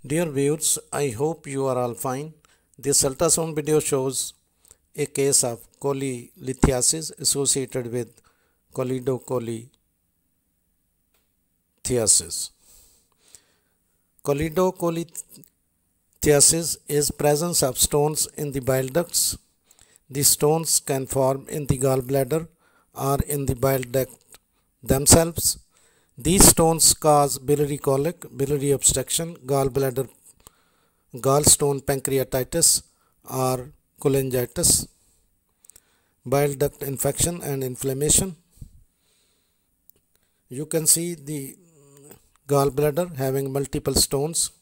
Dear viewers, I hope you are all fine. This ultrasound video shows a case of cholelithiasis associated with choledocholithiasis. Choledocholithiasis is presence of stones in the bile ducts. The stones can form in the gallbladder or in the bile duct themselves. These stones cause biliary colic, biliary obstruction, gallbladder, gallstone pancreatitis or cholangitis, bile duct infection and inflammation. You can see the gallbladder having multiple stones,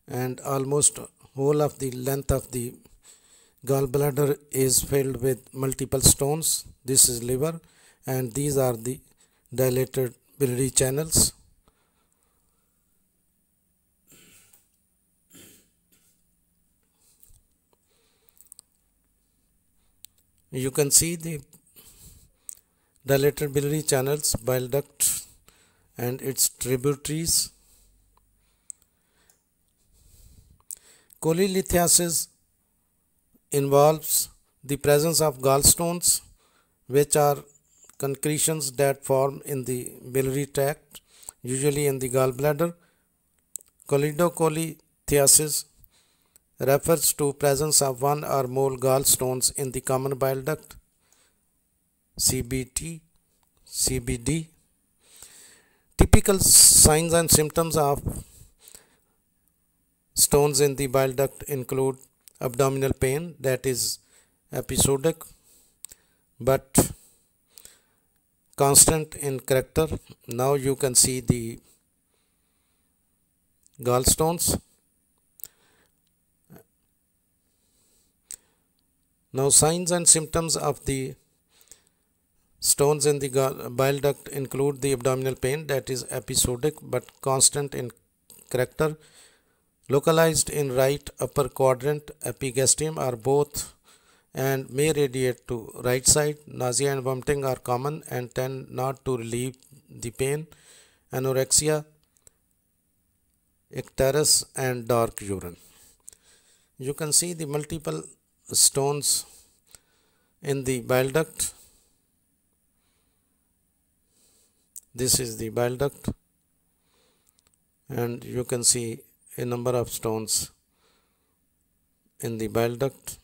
and almost whole of the length of the gallbladder is filled with multiple stones. This is liver, and these are the dilated biliary channels. You can see the dilated biliary channels, bile duct and its tributaries. Cholelithiasis involves the presence of gallstones, which are concretions that form in the biliary tract, usually in the gallbladder. Choledocholithiasis refers to presence of one or more gallstones in the common bile duct, CBD. Typical signs and symptoms of stones in the bile duct include abdominal pain that is episodic but constant in character. Now you can see the gallstones. Now signs and symptoms of the stones in the bile duct include the abdominal pain that is episodic but constant in character, localized in right upper quadrant, epigastrium or both, and may radiate to right side. Nausea and vomiting are common and tend not to relieve the pain. Anorexia, icterus and dark urine. You can see the multiple stones in the bile duct. This is the bile duct, and you can see a number of stones in the bile duct.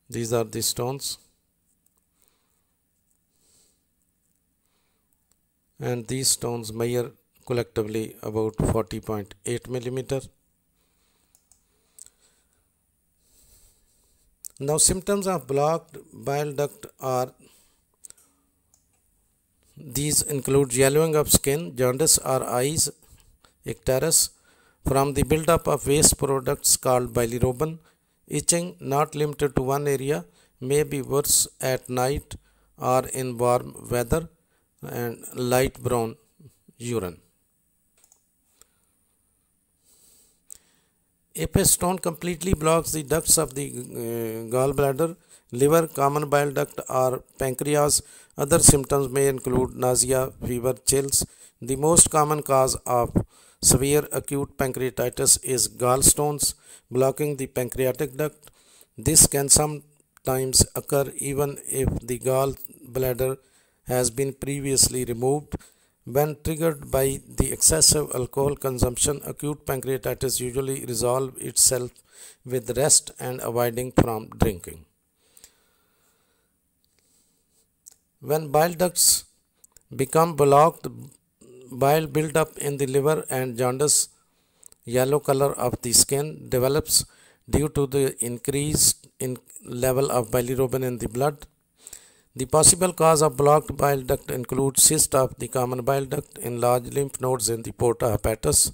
These are the stones, and these stones measure collectively about 40.8 millimeter. Now symptoms of blocked bile duct are these include yellowing of skin, jaundice or eyes, icterus from the buildup of waste products called bilirubin, itching not limited to one area, may be worse at night or in warm weather, and light brown urine. If a stone completely blocks the ducts of the gallbladder, liver, common bile duct or pancreas, other symptoms may include nausea, fever, chills. The most common cause of severe acute pancreatitis is gallstones blocking the pancreatic duct. This can sometimes occur even if the gallbladder has been previously removed. When triggered by the excessive alcohol consumption, acute pancreatitis usually resolves itself with rest and avoiding from drinking. When bile ducts become blocked, bile build up in the liver and jaundice yellow color of the skin develops due to the increased level of bilirubin in the blood. The possible cause of blocked bile duct includes cyst of the common bile duct, enlarged lymph nodes in the porta hepatis,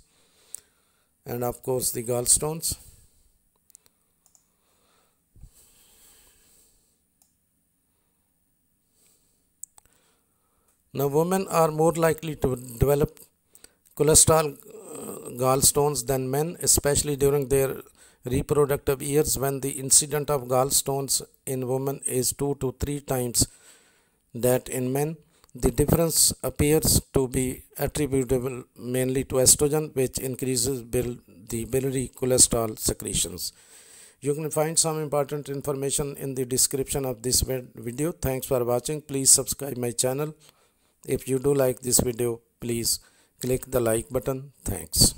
and of course the gallstones. Now women are more likely to develop cholesterol gallstones than men, especially during their reproductive years, when the incidence of gallstones in women is 2 to 3 times that in men. The difference appears to be attributable mainly to estrogen, which increases the biliary cholesterol secretions. You can find some important information in the description of this video. Thanks for watching. Please subscribe my channel. If you do like this video, please click the like button. Thanks.